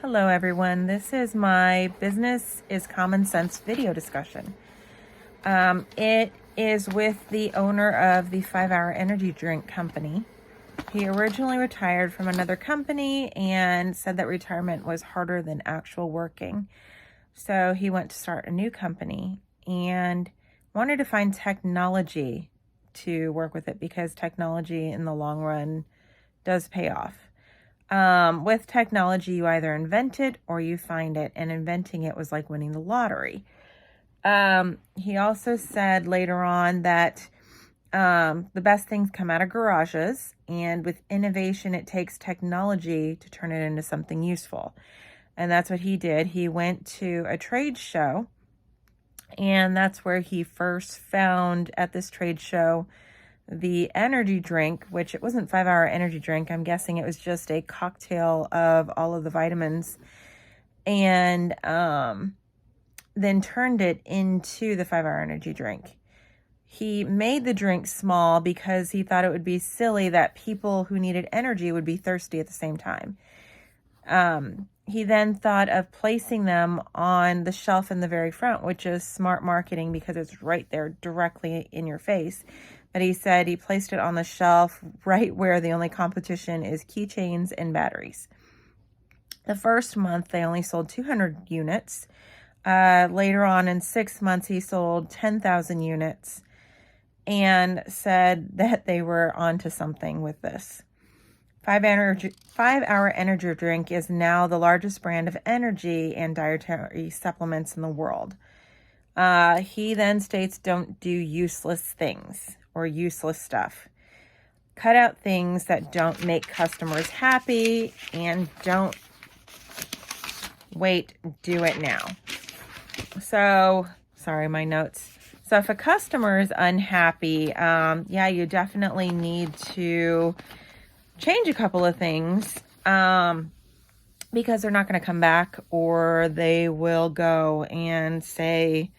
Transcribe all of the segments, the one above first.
Hello everyone, this is my Business is Common Sense video discussion. It is with the owner of the 5-Hour Energy Drink Company. He originally retired from another company and said that retirement was harder than actual working. So he went to start a new company and wanted to find technology to work with it because technology in the long run does pay off. With technology, you either invent it or you find it, and inventing it was like winning the lottery. He also said later on that the best things come out of garages, and with innovation, it takes technology to turn it into something useful. And that's what he did. He went to a trade show, and that's where he first found at this trade show the energy drink, which it wasn't 5-Hour Energy Drink. I'm guessing it was just a cocktail of all of the vitamins, and then turned it into the 5-Hour Energy Drink. He made the drink small because he thought it would be silly that people who needed energy would be thirsty at the same time. He then thought of placing them on the shelf in the very front, which is smart marketing because it's right there directly in your face. But he said he placed it on the shelf right where the only competition is keychains and batteries. The first month, they only sold 200 units. Later on in 6 months, he sold 10,000 units and said that they were onto something with this. 5-Hour Energy Drink is now the largest brand of energy and dietary supplements in the world. He then states, don't do useless things or useless stuff. Cut out things that don't make customers happy, and don't wait, do it now. So, sorry, my notes. So if a customer is unhappy, you definitely need to change a couple of things because they're not going to come back, or they will go and say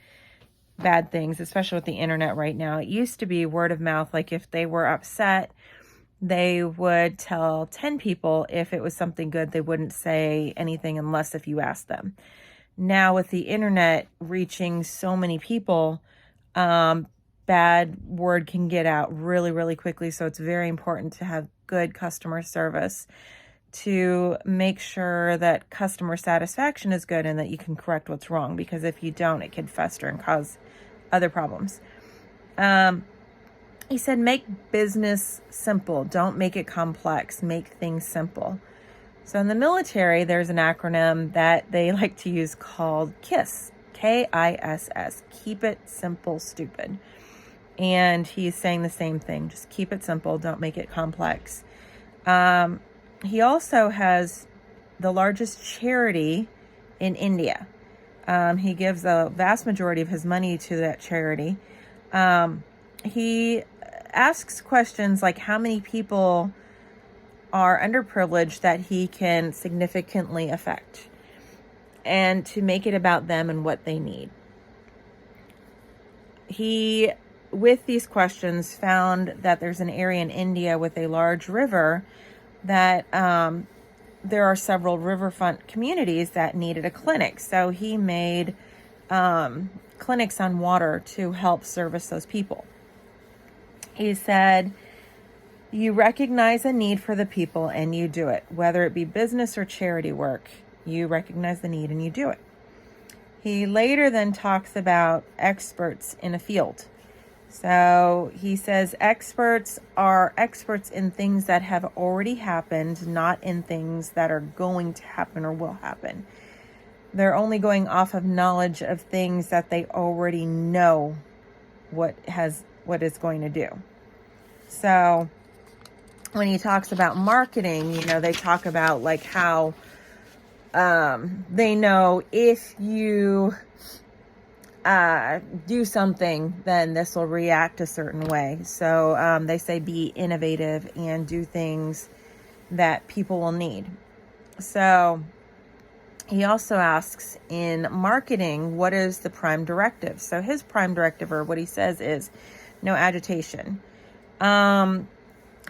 bad things, especially with the internet right now. It used to be word of mouth. Like if they were upset, they would tell 10 people. If it was something good, they wouldn't say anything unless if you asked them. Now with the internet reaching so many people, bad word can get out really, really quickly. So it's very important to have good customer service to make sure that customer satisfaction is good and that you can correct what's wrong, because if you don't, it can fester and cause other problems. He said, make business simple. Don't make it complex. Make things simple. So in the military, there's an acronym that they like to use called KISS, K-I-S-S. Keep it simple, stupid. And he's saying the same thing. Just keep it simple. Don't make it complex. He also has the largest charity in India. He gives a vast majority of his money to that charity. He asks questions like how many people are underprivileged that he can significantly affect, and to make it about them and what they need. He, with these questions, found that there's an area in India with a large river that there are several riverfront communities that needed a clinic. So he made clinics on water to help service those people. He said, you recognize a need for the people and you do it. Whether it be business or charity work, you recognize the need and you do it. He later then talks about experts in a field. So he says experts are experts in things that have already happened, not in things that are going to happen or will happen. They're only going off of knowledge of things that they already know what it's going to do. So when he talks about marketing, they talk about like how they know if you do something, then this will react a certain way. So they say be innovative and do things that people will need. So he also asks, in marketing, what is the prime directive? So his prime directive, or what he says, is no agitation.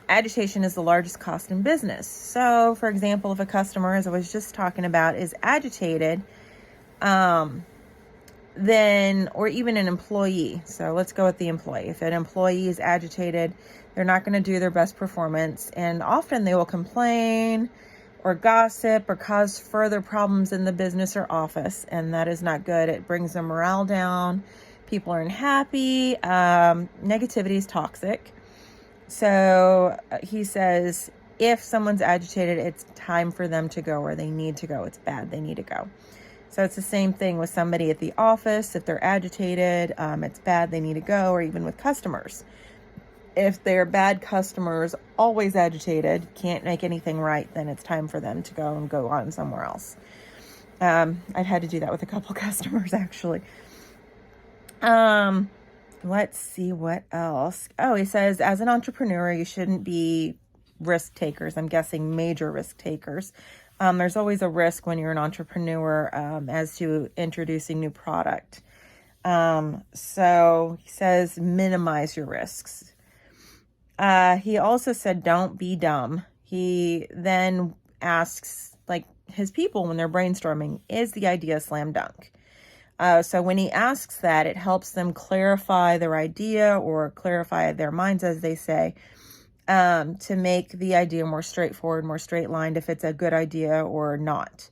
agitation is the largest cost in business. So, for example, if a customer, as I was just talking about, is agitated, then, or even an employee. So let's go with the employee. If an employee is agitated, they're not going to do their best performance, and often they will complain or gossip or cause further problems in the business or office, and that is not good. It brings their morale down. People are unhappy. Negativity is toxic. So he says, if someone's agitated, it's time for them to go, or they need to go. It's bad. They need to go. So it's the same thing with somebody at the office. If they're agitated, it's bad. They need to go, or even with customers. If they're bad customers, always agitated, can't make anything right, then it's time for them to go and go on somewhere else. I've had to do that with a couple customers, actually. Let's see what else. Oh, he says, as an entrepreneur, you shouldn't be risk takers. I'm guessing major risk takers. There's always a risk when you're an entrepreneur as to introducing new product. So he says, minimize your risks. He also said, don't be dumb. He then asks, like, his people when they're brainstorming, is the idea slam dunk? So when he asks that, it helps them clarify their idea, or clarify their minds, as they say, to make the idea more straightforward, more straight-lined, if it's a good idea or not.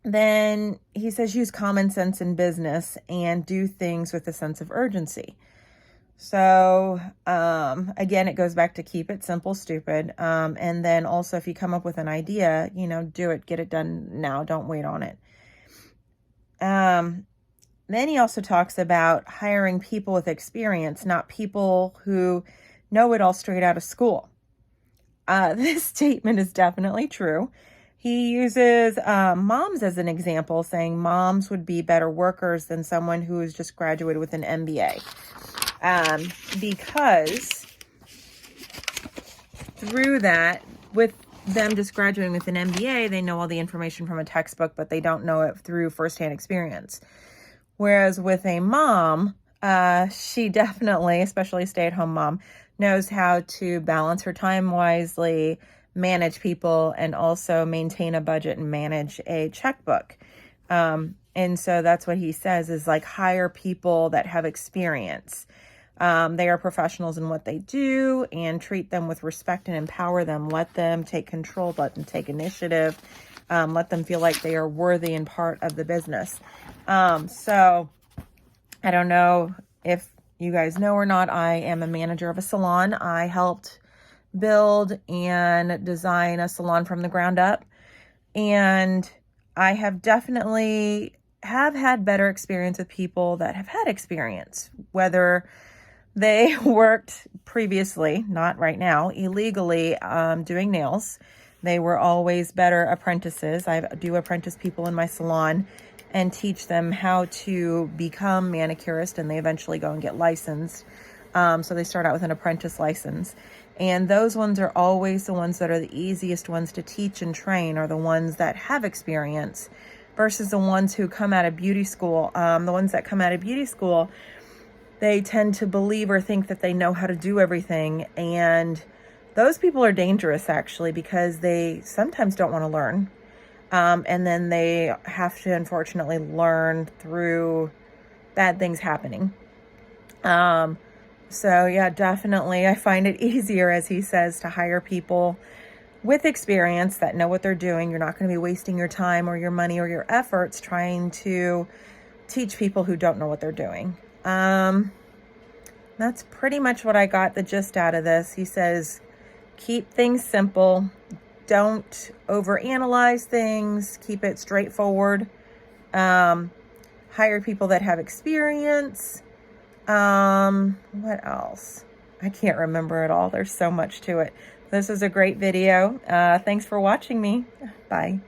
Then he says, use common sense in business and do things with a sense of urgency. So, again, it goes back to keep it simple, stupid. And then also, if you come up with an idea, do it, get it done now. Don't wait on it. Then he also talks about hiring people with experience, not people who know it all straight out of school. This statement is definitely true. He uses moms as an example, saying moms would be better workers than someone who has just graduated with an MBA. Because through that, with them just graduating with an MBA, they know all the information from a textbook, but they don't know it through firsthand experience. Whereas with a mom, she definitely, especially a stay-at-home mom, knows how to balance her time wisely, manage people, and also maintain a budget and manage a checkbook. And so that's what he says is, like, hire people that have experience. They are professionals in what they do, and treat them with respect and empower them. Let them take control, let them take initiative, let them feel like they are worthy and part of the business. So I don't know if you guys know or not, I am a manager of a salon. I helped build and design a salon from the ground up. And I have definitely had better experience with people that have had experience, whether they worked previously, not right now, illegally doing nails. They were always better apprentices. I do apprentice people in my salon and teach them how to become manicurists, and they eventually go and get licensed. So they start out with an apprentice license. And those ones are always the ones that are the easiest ones to teach and train, are the ones that have experience, versus the ones who come out of beauty school. The ones that come out of beauty school, they tend to believe or think that they know how to do everything. And those people are dangerous, actually, because they sometimes don't want to learn. And then they have to, unfortunately, learn through bad things happening. So yeah, definitely, I find it easier, as he says, to hire people with experience that know what they're doing. You're not going to be wasting your time or your money or your efforts trying to teach people who don't know what they're doing. That's pretty much what I got the gist out of this. He says, keep things simple. Don't overanalyze things. Keep it straightforward. Hire people that have experience. What else? I can't remember it all. There's so much to it. This is a great video. Thanks for watching me. Bye.